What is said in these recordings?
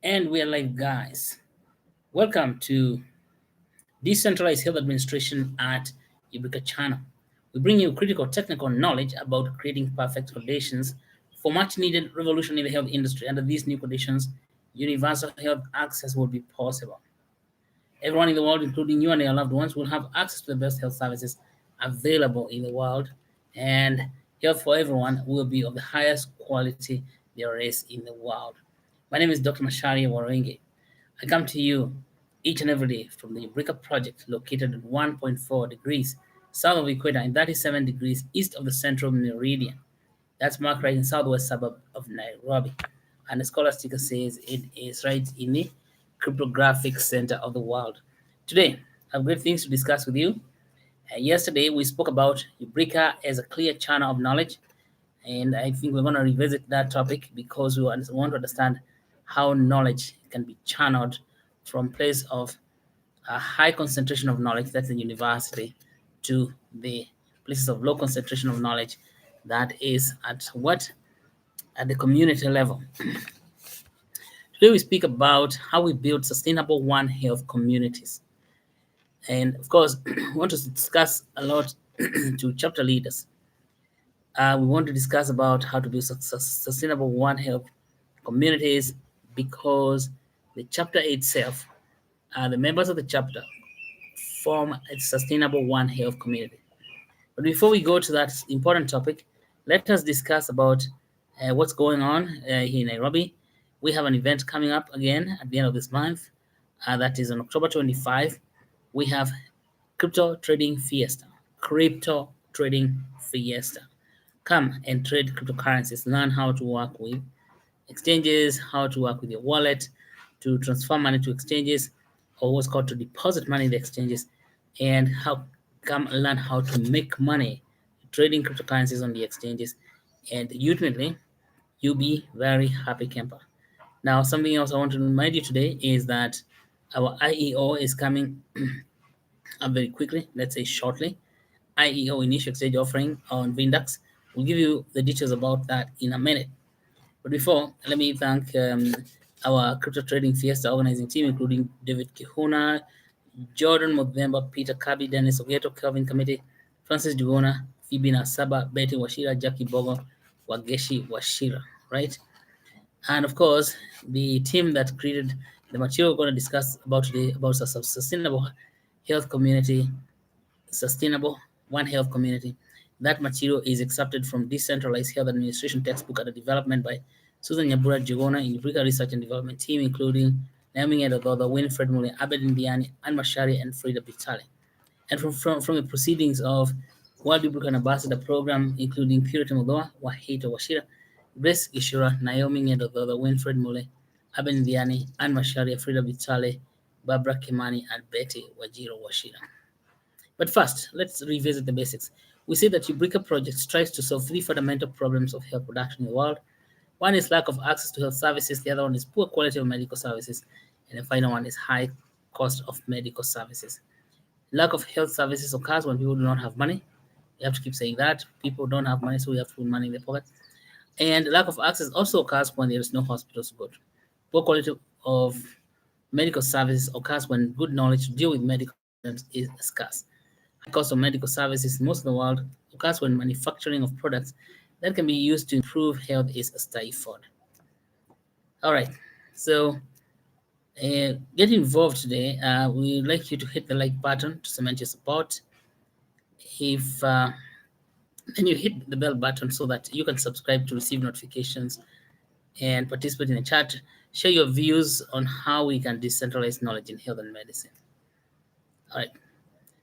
And we are live, guys. Welcome to Decentralized Health Administration at Ubrica channel. We bring you critical technical knowledge about creating perfect conditions for much needed revolution in the health industry. Under these new conditions, universal health access will be possible. Everyone in the world, including you and your loved ones, will have access to the best health services available in the world, and health for everyone will be of the highest quality there is in the world. My name is Dr. Mashari Warenge. I come to you each and every day from the Ubrica project located at 1.4 degrees south of the equator and 37 degrees east of the central meridian. That's marked right in southwest suburb of Nairobi. And the scholar sticker says it is right in the cryptographic center of the world. Today, I have great things to discuss with you. Yesterday, we spoke about Ubrica as a clear channel of knowledge, and I think we're going to revisit that topic because we want to understand how knowledge can be channeled from place of a high concentration of knowledge, that's the university, to the places of low concentration of knowledge, that is at what? At the community level. Today we speak about how we build sustainable One Health communities. And of course, we want to discuss a lot to chapter leaders. We want to discuss about how to build sustainable One Health communities because the chapter itself, the members of the chapter form a sustainable One Health community. But before we go to that important topic, let us discuss about what's going on here in Nairobi. We have an event coming up again at the end of this month. That is on October 25. We have Crypto Trading Fiesta. Crypto Trading Fiesta. Come and trade cryptocurrencies. Learn how to work with exchanges, how to work with your wallet, to transfer money to exchanges, or what's called to deposit money in the exchanges, and how come learn how to make money trading cryptocurrencies on the exchanges, and ultimately you'll be very happy camper. Now, something else I want to remind you today is that our IEO is coming up very quickly, let's say shortly. IEO initial exchange offering on Vindax. We'll give you the details about that in a minute. But before, let me thank our crypto trading fiesta organizing team, including David Kihuna, Jordan Movember, Peter Kabi, Dennis Ogeto, Kelvin Committee, Francis Dugona, Phoebe Nasaba, Betty Washira, Jackie Bogo, Wageshi Washira, right? And of course, the team that created the material we're going to discuss about today about sustainable health community, sustainable One Health community. That material is accepted from Decentralized Health Administration textbook under development by Susan Nyabura Jigona in Ubrica Research and Development Team, including Naomi Edododa, Winfred Mule, Abed Indiani, Anne Mashari, and Frida Vitale. And from the proceedings of World Lubricant Ambassador Program, including Purity Muldoa, Wahito Washira, Grace Ishura, Naomi Edododa, Winfred Mule, Abed Indiani, Anne Mashari, Frida Vitale, Barbara Kimani, and Betty Wajiro Washira. But first, let's revisit the basics. We say that Ubrica project strives to solve three fundamental problems of health production in the world. One is lack of access to health services, the other one is poor quality of medical services, and the final one is high cost of medical services. Lack of health services occurs when people do not have money. We have to keep saying that. People don't have money, so we have to put money in their pocket. And lack of access also occurs when there is no hospitals to go to. Poor quality of medical services occurs when good knowledge to deal with medical problems is scarce. High cost of medical services in most of the world occurs when manufacturing of products that can be used to improve health is stifled. All right, so get involved today. We'd like you to hit the like button to cement your support. If then you hit the bell button so that you can subscribe to receive notifications and participate in the chat. Share your views on how we can decentralize knowledge in health and medicine. All right.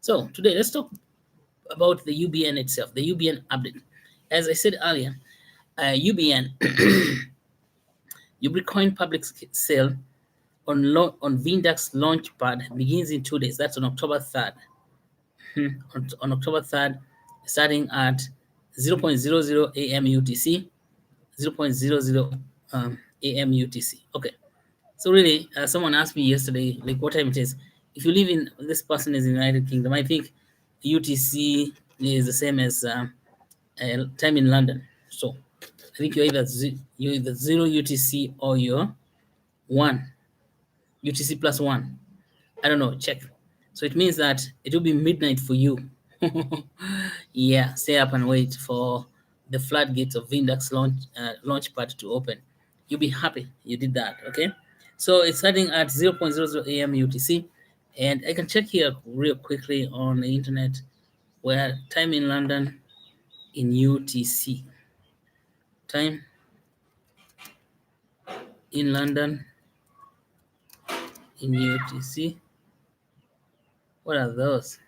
So today, let's talk about the UBN itself, the UBN update. As I said earlier, UBN, Ubricoin public sale on Vindax Launchpad begins in 2 days. That's on October 3rd. On October 3rd, starting at 0.00 a.m. UTC, 0.00 a.m. UTC. Okay. So really, someone asked me yesterday, like what time it is. If you live in, this person is in the United Kingdom, I think UTC is the same as time in London. So I think you're either 0 UTC or you're 1, UTC plus 1. I don't know, check. So it means that it will be midnight for you. Yeah, stay up and wait for the floodgates of Vindax launchpad to open. You'll be happy you did that, okay? So it's starting at 0.00 a.m. UTC, and I can check here real quickly on the internet where time in London in UTC. Time in London in UTC. What are those?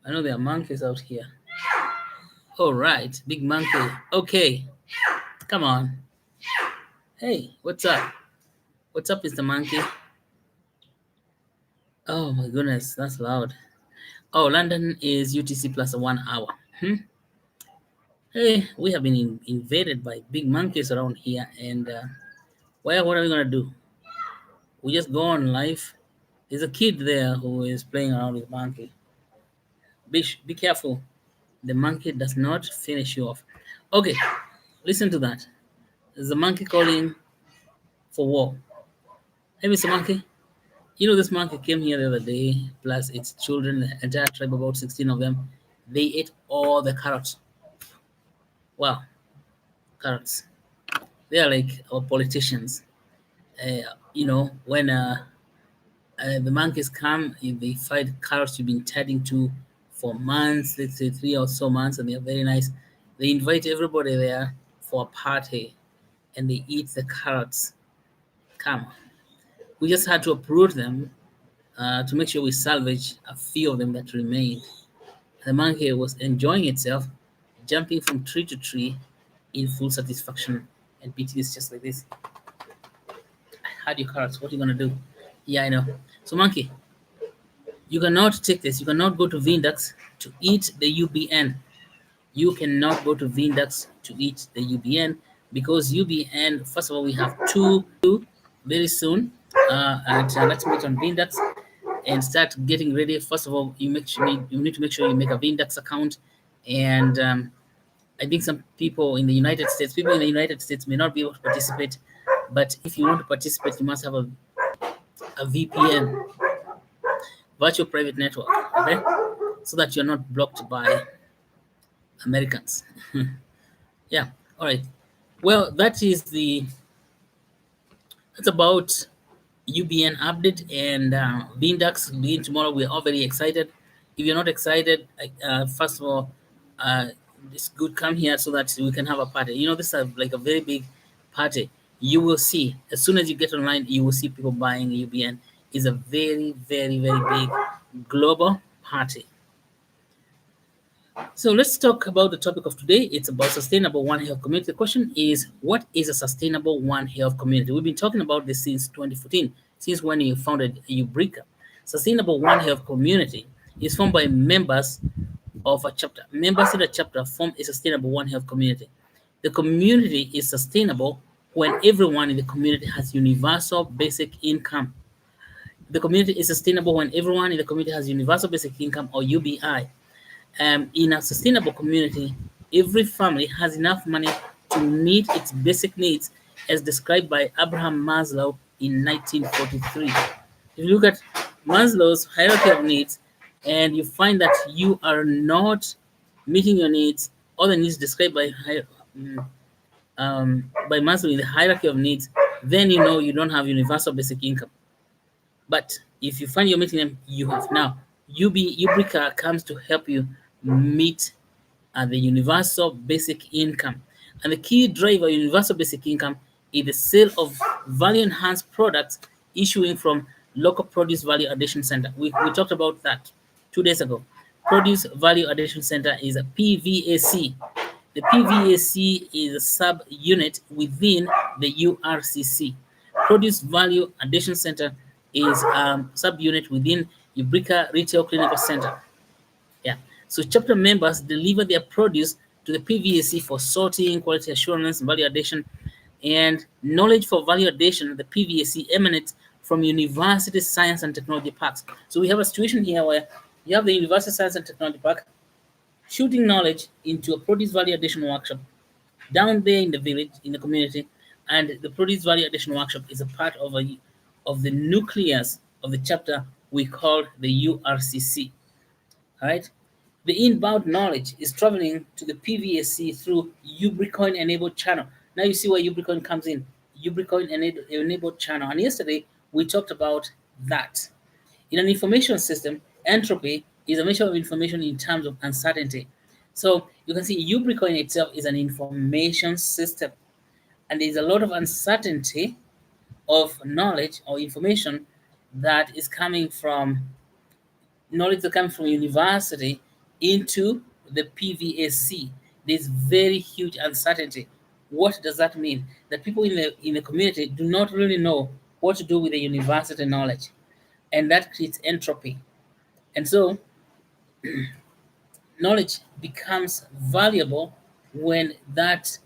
I know there are monkeys out here. All right, big monkey. Okay, come on. Hey, what's up? What's up, Mr. Monkey? Oh my goodness, that's loud. Oh, London is UTC plus 1 hour. Hey, we have been invaded by big monkeys around here, and well, what are we gonna do? We just go on live. There's a kid there who is playing around with monkey. Be careful. The monkey does not finish you off. Okay, listen to that. There's a monkey calling for war. Hey, Mr. Monkey. You know, this monkey came here the other day, plus its children, the entire tribe, about 16 of them. They ate all the carrots. Wow, carrots. They are like our politicians. When the monkeys come, if they find carrots you've been tending to for months, let's say 3 or so months, and they're very nice, they invite everybody there for a party and they eat the carrots. Come on. We just had to uproot them to make sure we salvage a few of them that remained. The monkey was enjoying itself, jumping from tree to tree in full satisfaction and beating its chest like this. I had your carrots. What are you gonna do? Yeah, I know. So, monkey, you cannot take this. You cannot go to Vindax to eat the UBN. You cannot go to Vindax to eat the UBN because UBN. First of all, we have two very soon, and let's meet on Vindax and start getting ready. First of all, you need to make sure you make a Vindax account, and I think some people in the United States may not be able to participate, but if you want to participate, you must have a VPN, virtual private network, okay, so that you're not blocked by Americans. Yeah, all right. Well, that's about UBN update, and Vindax begin tomorrow. We're all very excited. If you're not excited, first of all, uh, it's good come here so that we can have a party. You know, this is like a very big party. You will see as soon as you get online, you will see people buying UBN. It's a very, very, very big global party. So let's talk about the topic of today. It's about sustainable One Health community. The question is, what is a sustainable One Health community? We've been talking about this since 2014, since when you founded Ubrica. Sustainable One Health community is formed by members of a chapter. Members in a chapter form a sustainable One Health community. The community is sustainable when everyone in the community has universal basic income. The community is sustainable when everyone in the community has universal basic income, or UBI. In a sustainable community, every family has enough money to meet its basic needs as described by Abraham Maslow in 1943. If you look at Maslow's hierarchy of needs and you find that you are not meeting your needs, all the needs described by Maslow in the hierarchy of needs, then you know you don't have universal basic income. But if you find you're meeting them, you have. Now, Ubrica comes to help you meet the universal basic income. And the key driver of universal basic income is the sale of value enhanced products issuing from local produce value addition center. We talked about that 2 days ago. Produce value addition center is a PVAC. The PVAC is a sub-unit within the URCC. Produce Value Addition Center is a sub-unit within Ubrica Retail Clinical Center. Yeah. So chapter members deliver their produce to the PVAC for sorting, quality assurance, value addition, and knowledge for value addition. The PVAC emanates from university science and technology parks. So we have a situation here where you have the University Science and Technology Park shooting knowledge into a produce value addition workshop down there in the village, in the community, And the produce value addition workshop is a part of the nucleus of the chapter we call the URCC. All right. The inbound knowledge is traveling to the PVAC through Ubricoin enabled channel. Now you see where Ubricoin comes in. Ubricoin enabled channel. And yesterday we talked about that. In an information system, entropy is a measure of information in terms of uncertainty. So you can see Ubricoin itself is an information system, and there's a lot of uncertainty of knowledge or information that is coming from knowledge that comes from university into the PVAC. There's very huge uncertainty. What does that mean? That people in the community do not really know what to do with the university knowledge, and that creates entropy. And so knowledge becomes valuable when that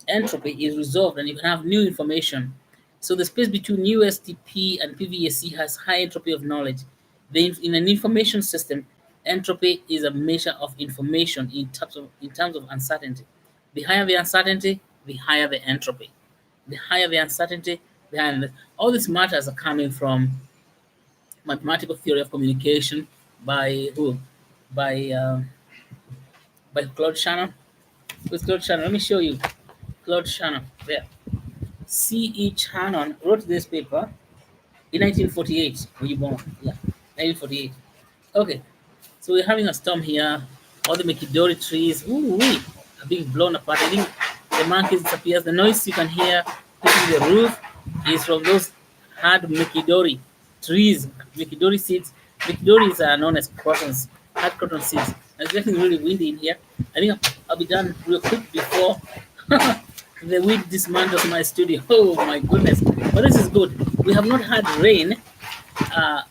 entropy is resolved and you can have new information. So the space between USTP and PVAC has high entropy of knowledge. In an information system, entropy is a measure of information in terms of uncertainty. The higher the uncertainty, the higher the entropy. The higher the uncertainty, the higher all these matters are coming from mathematical theory of communication by who? By Claude Shannon. Who's Claude Shannon? Let me show you. Claude Shannon. There. C.E. Shannon wrote this paper in 1948. Were you born? Yeah, 1948. Okay, so we're having a storm here. All the Mikidori trees, ooh, are being blown apart. I think the monkeys disappears. The noise you can hear hitting the roof is from those hard Mikidori trees, Mikidori seeds. Mikidoris are known as cottons, hard cotton seeds. It's getting really windy in here. I think I'll be done real quick before the wind dismantles my studio. Oh my goodness. But this is good. We have not had rain uh,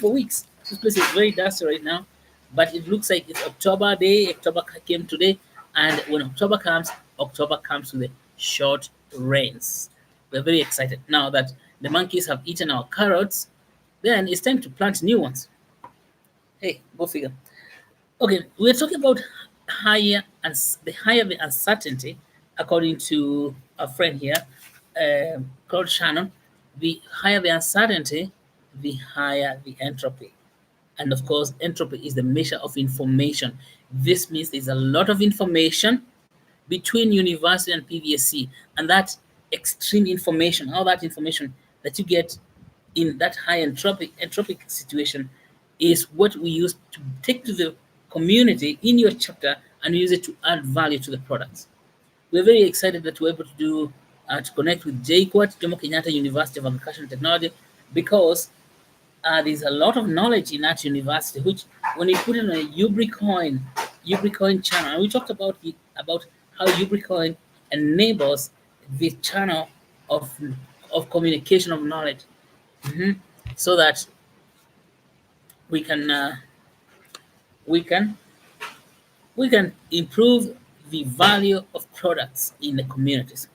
for weeks. This place is very dusty right now. But it looks like it's October day. October came today. And when October comes with the short rains. We're very excited. Now that the monkeys have eaten our carrots, then it's time to plant new ones. Hey, go figure. Okay, we're talking about the higher the uncertainty, according to a friend here, Claude Shannon. The higher the uncertainty, the higher the entropy. And of course, entropy is the measure of information. This means there's a lot of information between university and PVSC, and that extreme information, all that information that you get in that high entropic situation is what we use to take to the community in your chapter and use it to add value to the products. We're very excited that we're able to connect with JKUAT, Jomo Kenyatta University of Agriculture and Technology, because there's a lot of knowledge in that university, which when you put in a Ubricoin channel, and we talked about how Ubricoin enables the channel of communication of knowledge, so that we can we can we can improve the value of products in the communities.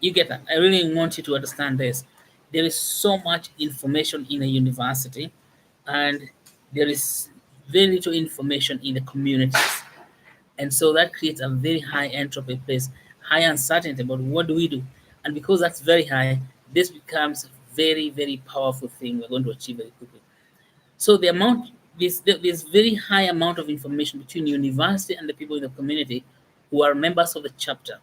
You get that? I really want you to understand this. There is so much information in a university, and there is very little information in the communities. And so that creates a very high entropy place, high uncertainty about what do we do. And because that's very high, this becomes a very, very powerful thing we're going to achieve very quickly. So this very high amount of information between university and the people in the community who are members of the chapter.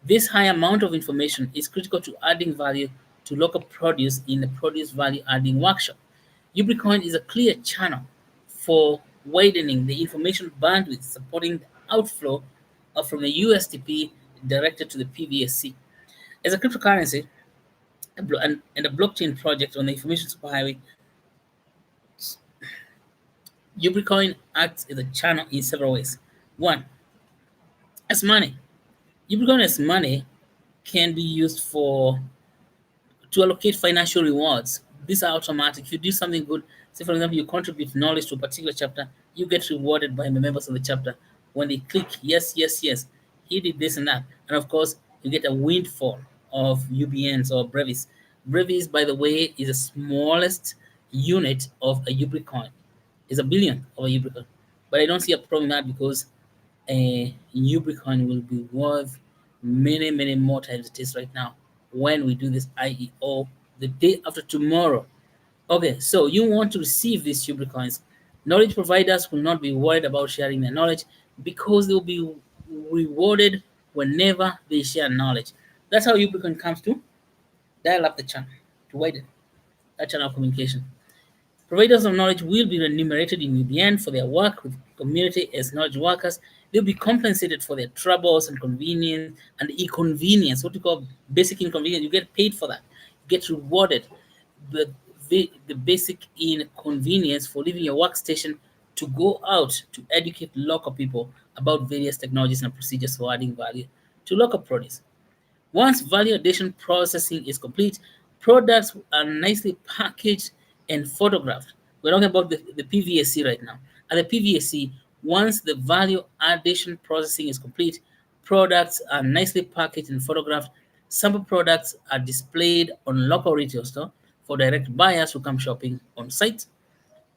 This high amount of information is critical to adding value to local produce in the produce value adding workshop. Ubricoin is a clear channel for widening the information bandwidth, supporting the outflow from the USTP directed to the PVSC. As a cryptocurrency and a blockchain project on the information superhighway, Ubricoin acts as a channel in several ways. One, as money. Ubricoin as money can be used to allocate financial rewards. These are automatic. If you do something good, say for example, you contribute knowledge to a particular chapter, you get rewarded by the members of the chapter when they click yes, yes, yes. He did this and that, and of course, you get a windfall of UBNs or brevis. Brevis, by the way, is the smallest unit of a Ubricoin. Is a billion of a Ubricoin, but I don't see a problem in that because a Ubricoin will be worth many, many more times it is right now. when we do this IEO the day after tomorrow. Okay, so you want to receive these Ubricoins. Knowledge providers will not be worried about sharing their knowledge because they'll be rewarded whenever they share knowledge. That's how Ubricoin comes to dial up the channel, to widen that channel of communication. Providers of knowledge will be remunerated in UBN for their work with community as knowledge workers. They'll be compensated for their troubles and convenience and inconvenience, what we call basic inconvenience. You get paid for that. You get rewarded. The basic inconvenience for leaving your workstation to go out to educate local people about various technologies and procedures for adding value to local produce. Once value addition processing is complete, products are nicely packaged and photographed. We're talking about the PVAC right now. At the PVAC, once the value addition processing is complete, products are nicely packaged and photographed. Sample products are displayed on local retail store for direct buyers who come shopping on site.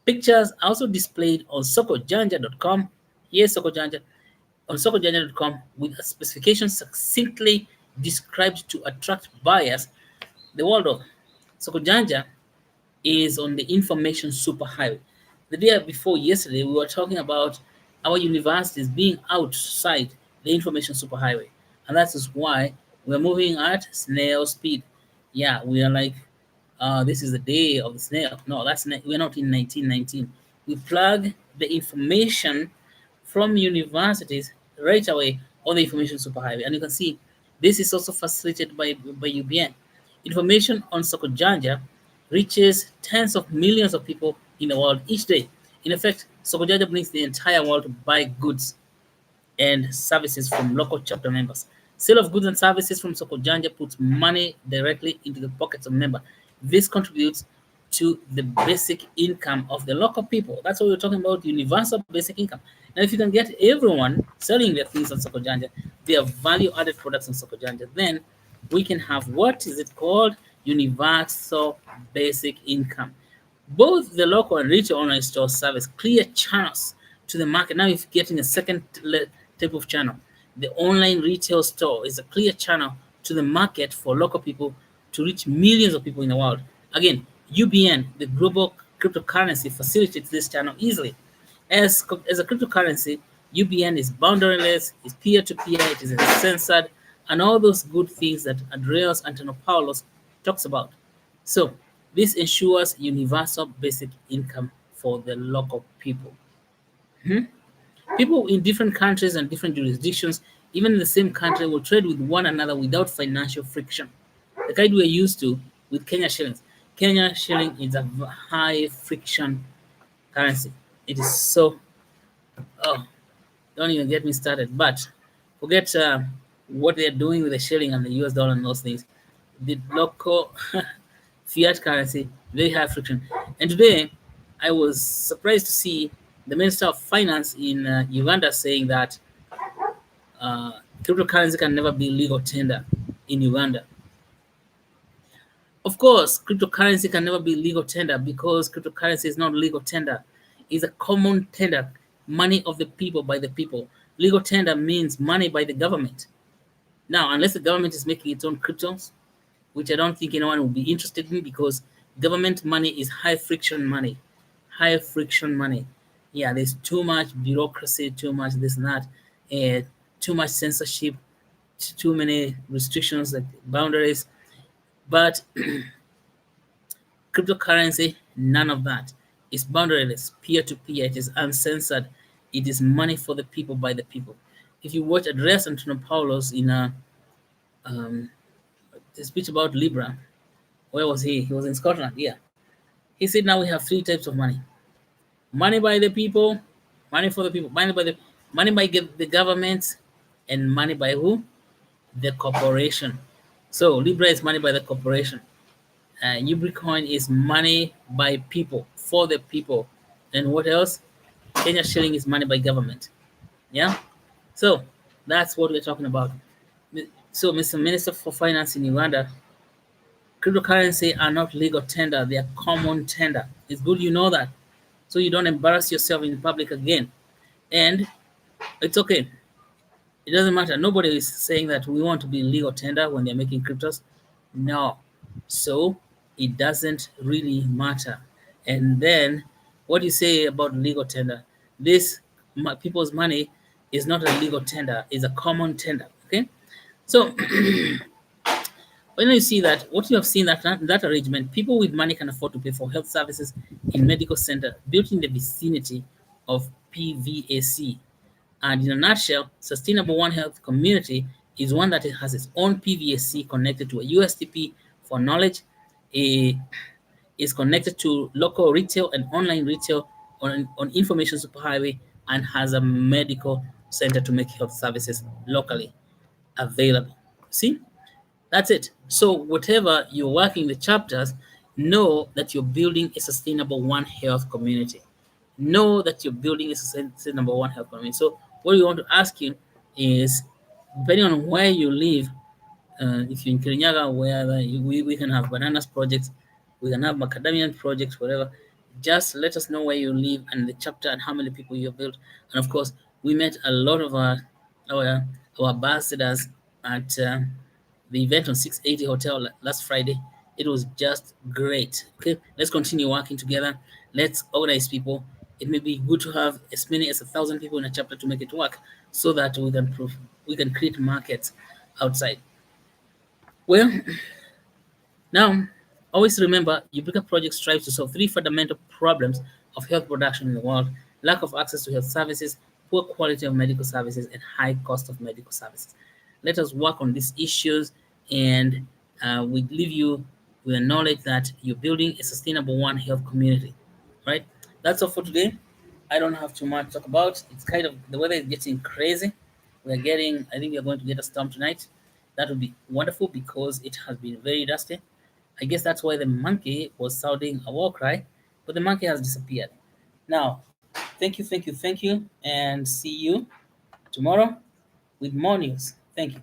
Pictures are also displayed on sokojanja.com. Yes, Sokojanja on sokojanja.com with a specification succinctly described to attract buyers. The world of Sokojanja is on the information superhighway. The day before yesterday, we were talking about our universities being outside the information superhighway, and that is why we're moving at snail speed. Yeah, we are like, this is the day of the snail. No, we're not in 1919. We plug the information from universities right away on the information superhighway, and you can see this is also facilitated by UBN. Information on Sokojanja reaches tens of millions of people in the world each day. In effect, Sokojanja brings the entire world to buy goods and services from local chapter members. Sale of goods and services from Sokojanja puts money directly into the pockets of members. This contributes to the basic income of the local people. That's what we're talking about, universal basic income. And if you can get everyone selling their things on Sokojanja, their value-added products on Sokojanja, then we can have, what is it called? Universal basic income. Both the local and retail online stores serve as clear channels to the market. Now, if you're getting a second type of channel, the online retail store is a clear channel to the market for local people to reach millions of people in the world. Again, UBN, the global cryptocurrency, facilitates this channel easily. As a cryptocurrency, UBN is boundaryless, is peer-to-peer, it is uncensored, and all those good things that Andreas Antonopoulos talks about. So this ensures universal basic income for the local people. People in different countries and different jurisdictions, even in the same country, will trade with one another without financial friction. The kind we're used to with Kenya shillings. Kenya shilling is a high friction currency. It is so, oh, don't even get me started. But forget what they're doing with the shilling and the US dollar and those things. The local fiat currency, very high friction. And today, I was surprised to see the Minister of Finance in Uganda saying that cryptocurrency can never be legal tender in Uganda. Of course, cryptocurrency can never be legal tender because cryptocurrency is not legal tender. It's a common tender, money of the people by the people. Legal tender means money by the government. Now, unless the government is making its own cryptos, which I don't think anyone will be interested in because government money is high friction money. High friction money. Yeah, there's too much bureaucracy, too much this and that, too much censorship, too many restrictions, like boundaries. But cryptocurrency, none of that. It's boundaryless, peer-to-peer. It is uncensored. It is money for the people by the people. If you watch Andreas Antonopoulos in a speech about Libra, where was he? He was in Scotland. Yeah, he said now we have three types of money: money by the people, money for the people, money by the government, and money by who? The corporation. So Libra is money by the corporation. Ubricoin is money by people, for the people. And what else? Kenya shilling is money by government. Yeah? So that's what we're talking about. So, Mr. Minister for Finance in Uganda, cryptocurrency are not legal tender, they are common tender. It's good you know that, so you don't embarrass yourself in public again. And it's okay. It doesn't matter. Nobody is saying that we want to be legal tender when they're making cryptos. No. So it doesn't really matter. And then what you say about legal tender, this people's money is not a legal tender, it's a common tender. Okay. So when you see that, what you have seen that arrangement, people with money can afford to pay for health services in medical center built in the vicinity of PVAC. And in a nutshell, Sustainable One Health Community is one that has its own PVAC connected to a USTP for knowledge, a, is connected to local retail and online retail on information superhighway, and has a medical center to make health services locally available. See? That's it. So whatever you're working the chapters, know that you're building a sustainable One Health community. Know that you're building a sustainable One Health community. So what we want to ask you is, depending on where you live, if you're in Kirinyaga, where we can have bananas projects, we can have macadamia projects, whatever. Just let us know where you live and the chapter and how many people you have built. And of course, we met a lot of our, our ambassadors at the event on 680 Hotel last Friday. It was just great. Okay, let's continue working together. Let's organize people. It may be good to have as many as 1,000 people in a chapter to make it work, so that we can create markets outside. Well, now, always remember, Ubrica Project strives to solve three fundamental problems of health production in the world: lack of access to health services, poor quality of medical services, and high cost of medical services. Let us work on these issues, and we leave you with the knowledge that you're building a sustainable One Health community. Right? That's all for today. I don't have too much to talk about. It's kind of the weather is getting crazy. I think we're going to get a storm tonight. That would be wonderful because it has been very dusty. I guess that's why the monkey was sounding a war cry, but the monkey has disappeared. Now, thank you, and see you tomorrow with more news. Thank you.